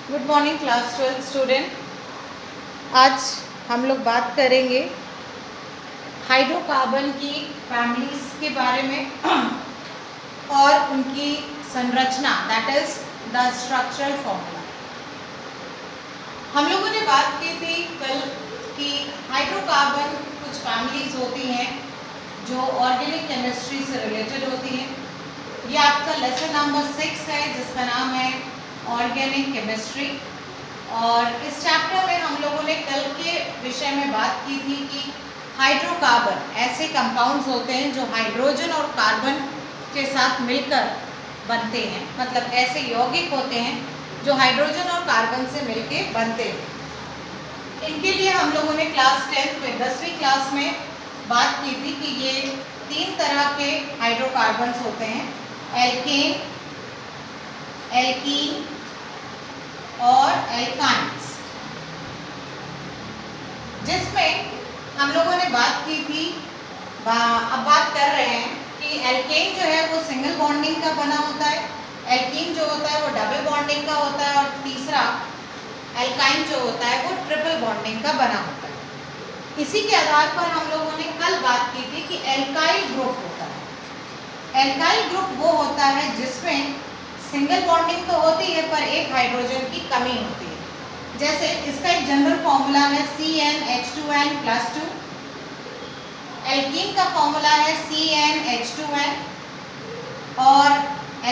Good morning class 12 student. आज हम लोग बात करेंगे हाइड्रोकार्बन की फैमिलीज के बारे में और उनकी संरचना, that is the structural formula. हम लोगों ने बात की थी कल कि हाइड्रोकार्बन कुछ फैमिलीज होती हैं जो ऑर्गेनिक केमिस्ट्री से रिलेटेड होती हैं। ये आपका लेसन नंबर 6 है जिसका नाम है ऑर्गेनिक केमिस्ट्री। और इस चैप्टर में हम लोगों ने कल के विषय में बात की थी कि हाइड्रोकार्बन ऐसे कंपाउंड्स होते हैं जो हाइड्रोजन और कार्बन के साथ मिलकर बनते हैं, मतलब ऐसे यौगिक होते हैं जो हाइड्रोजन और कार्बन से मिलकर बनते हैं। इनके लिए हम लोगों ने क्लास 10 में 10वीं क्लास में बात की थी कि ये 3 तरह के हाइड्रोकार्बन्स होते हैं, एल्केन, एल्कीन और एल्काइंस, जिसमें हम लोगों ने बात की थी। अब बात कर रहे हैं कि एल्केन जो है वो सिंगल बॉन्डिंग का बना होता है, एल्कीन जो होता है वो डबल बॉन्डिंग का होता है और तीसरा एल्काइन जो होता है वो ट्रिपल बॉन्डिंग का बना होता है। इसी के आधार पर हम लोगों ने कल बात की थी कि एल्काइल ग्रुप होता है। एल्काइल ग्रुप वो होता है जिसमें सिंगल बॉन्डिंग तो होती है पर एक हाइड्रोजन की कमी होती है। जैसे इसका एक जनरल फॉर्मूला है CnH2n+2। एल्कीन का फॉर्मूला है CnH2n और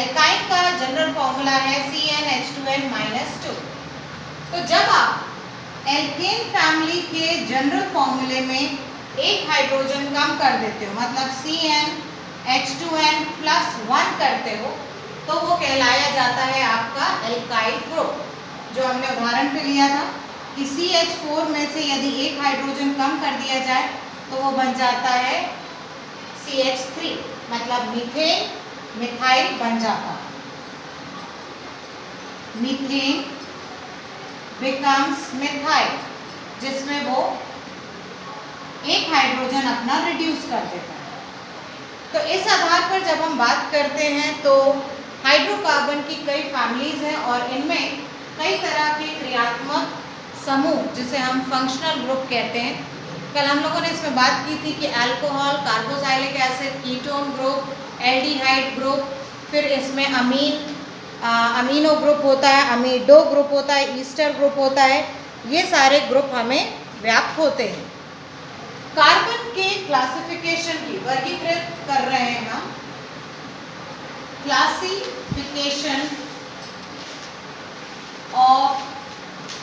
एल्काइन का जनरल फॉर्मूला है CnH2n-2। तो जब आप एल्केन फैमिली के जनरल फॉर्मूले में एक हाइड्रोजन कम कर देते हो, मतलब CnH2n+1 करते हो, तो वो कहलाया जाता है आपका एल्काइल ग्रुप। जो हमने उदाहरण पे लिया था कि CH4 में से यदि एक हाइड्रोजन कम कर दिया जाए तो वो बन जाता है CH3, मतलब मीथेन, मिथाइल बन जाता है। मीथेन बिकम्स मिथाइल, जिसमें वो एक हाइड्रोजन अपना रिड्यूस कर देता है। तो इस आधार पर जब हम बात करते हैं तो हाइड्रोकार्बन की कई फैमिलीज हैं और इनमें कई तरह के क्रियात्मक समूह, जिसे हम फंक्शनल ग्रुप कहते हैं। कल हम लोगों ने इसमें बात की थी कि alcohol, carboxylic acid, ketone group, aldehyde group, फिर इसमें अमीनो ग्रुप होता है, अमीडो ग्रुप होता है, ईस्टर ग्रुप होता है। ये सारे ग्रुप हमें व्याप्त होते हैं। कार्बन के क्लासिफिकेशन की वर्गीकृत कर रहे हैं हम। क्लासिफिकेशन ऑफ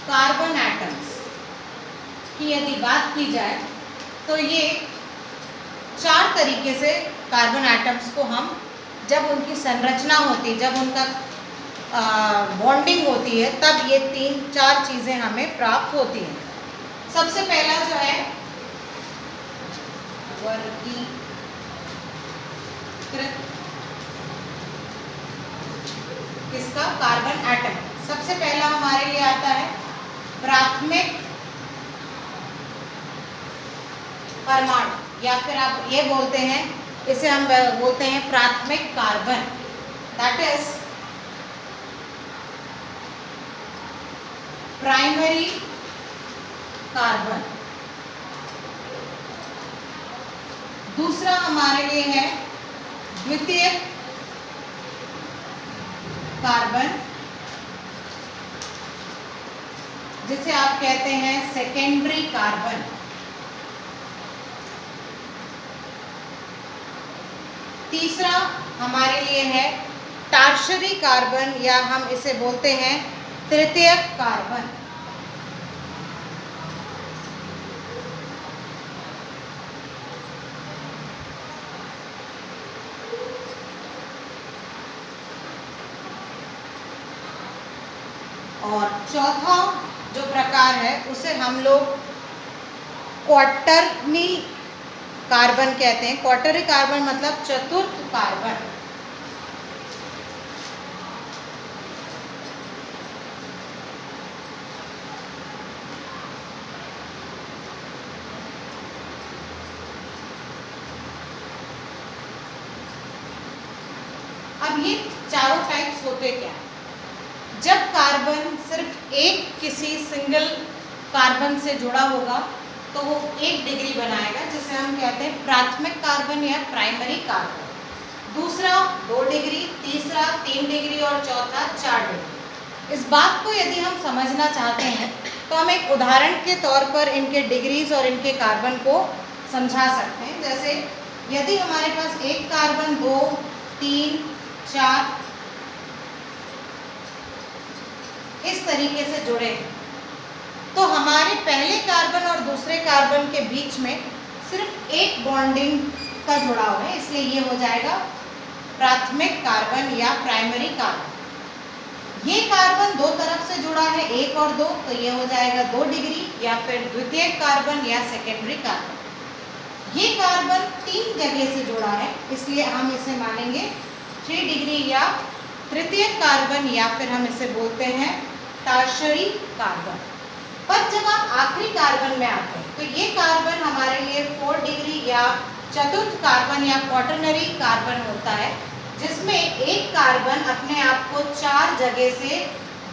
कार्बन एटम्स की यदि बात की जाए तो ये 4 तरीके से कार्बन एटम्स को हम, जब उनकी संरचना होती है, जब उनका बॉन्डिंग होती है, तब ये 3-4 चीज़ें हमें प्राप्त होती हैं। सबसे पहला जो है वर्गीकृत, किसका? Carbon atom. सबसे पहला हमारे लिए आता है प्राथमिक परमाणु, या फिर आप ये बोलते हैं, इसे हम बोलते हैं प्राथमिक carbon, that is primary carbon. दूसरा हमारे लिए है द्वितीयक कार्बन, जिसे आप कहते हैं सेकेंडरी कार्बन। तीसरा हमारे लिए है टर्शियरी कार्बन, या हम इसे बोलते हैं तृतीयक कार्बन। और चौथा जो प्रकार है उसे हम लोग क्वार्टरनी कार्बन कहते हैं। क्वार्टरनी कार्बन मतलब चतुर्थ कार्बन। अब ये चारों टाइप्स होते क्या? जब कार्बन सिर्फ एक किसी सिंगल कार्बन से जुड़ा होगा तो वो 1 डिग्री बनाएगा, जिसे हम कहते हैं प्राथमिक कार्बन या प्राइमरी कार्बन। दूसरा 2 डिग्री, तीसरा 3 डिग्री और चौथा 4 डिग्री। इस बात को यदि हम समझना चाहते हैं तो हम एक उदाहरण के तौर पर इनके डिग्रीज और इनके कार्बन को समझा सकते हैं। जैसे यदि हमारे पास एक कार्बन 2, 3, 4 इस तरीके से जुड़े हैं तो हमारे पहले कार्बन और दूसरे कार्बन के बीच में सिर्फ एक बॉन्डिंग का जुड़ाव है, इसलिए ये हो जाएगा प्राथमिक कार्बन या प्राइमरी कार्बन। ये कार्बन दो तरफ से जुड़ा है, 1 और 2, तो ये हो जाएगा 2 डिग्री या फिर द्वितीयक कार्बन या सेकेंडरी कार्बन। ये कार्बन 3 जगह से जुड़ा है, इसलिए हम इसे मानेंगे 3 डिग्री या तृतीयक कार्बन या फिर हम इसे बोलते हैं टर्शरी कार्बन। पर जब आप आखिरी कार्बन में आते हैं तो ये कार्बन हमारे लिए 4 डिग्री या चतुर्थ कार्बन या क्वाटरनरी कार्बन होता है, जिसमें एक कार्बन अपने आप को 4 जगह से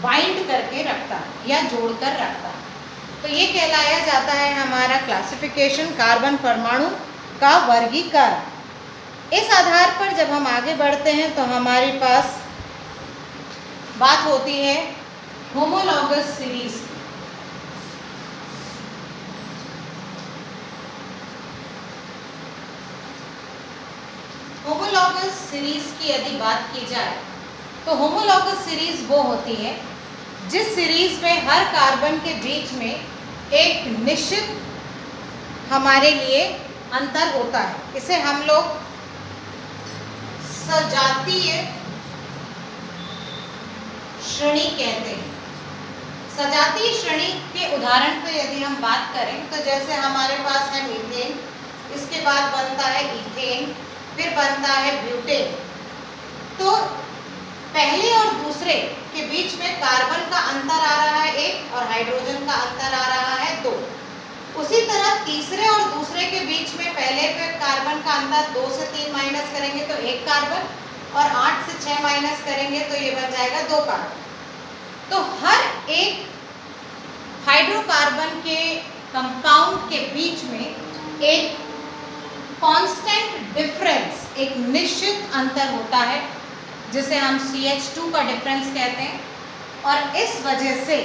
बाइंड करके रखता है या जोड़कर रखता है। तो ये कहलाया जाता है हमारा क्लासिफिकेशन कार्बन परमाणु का वर्गीकरण। इस आधार पर जब हम आगे बढ़ते हैं तो हमारे पास बात होती है होमोलॉगस सीरीज की। होमोलॉगस सीरीज की यदि बात की जाए तो होमोलॉगस सीरीज वो होती है जिस सीरीज में हर कार्बन के बीच में एक निश्चित हमारे लिए अंतर होता है। इसे हम लोग सजातीय श्रेणी कहते हैं। सजातीय श्रेणी के उदाहरण पर यदि हम बात करें तो जैसे हमारे पास है मीथेन, इसके बाद बनता है इथेन, फिर बनता है ब्यूटेन। तो पहले और दूसरे के बीच में कार्बन का अंतर आ रहा है 1 और हाइड्रोजन का अंतर आ रहा है 2। उसी तरह तीसरे और दूसरे के बीच में पहले पे कार्बन का अंतर 2 से 3 माइनस करेंगे तो 1 कार्बन, और 8 से 6 माइनस करेंगे तो ये बन जाएगा 2 कार्बन। तो हर एक हाइड्रोकार्बन के कंपाउंड के बीच में एक कांस्टेंट डिफरेंस, एक निश्चित अंतर होता है जिसे हम CH2 का डिफरेंस कहते हैं। और इस वजह से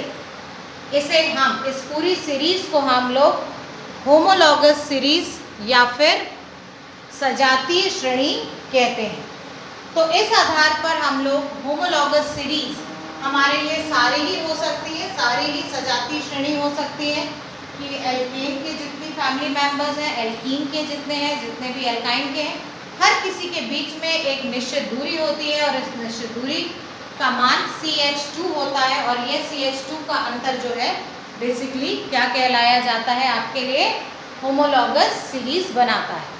इस पूरी सीरीज को हम लोग होमोलॉगस सीरीज या फिर सजातीय श्रेणी कहते हैं। तो इस आधार पर हम लोग होमोलॉगस सीरीज हमारे लिए सारी ही हो सकती है, सारी ही सजातीय श्रेणी हो सकती है कि एल्केन के जितनी फैमिली मेंबर्स हैं, एल्कीन के जितने हैं, जितने भी एल्काइन के हैं, हर किसी के बीच में एक निश्चित दूरी होती है और इस निश्चित दूरी का मान CH2 होता है। और ये CH2 का अंतर जो है बेसिकली क्या कहलाया जाता है आपके लिए, होमोलॉगस सीरीज बनाता है।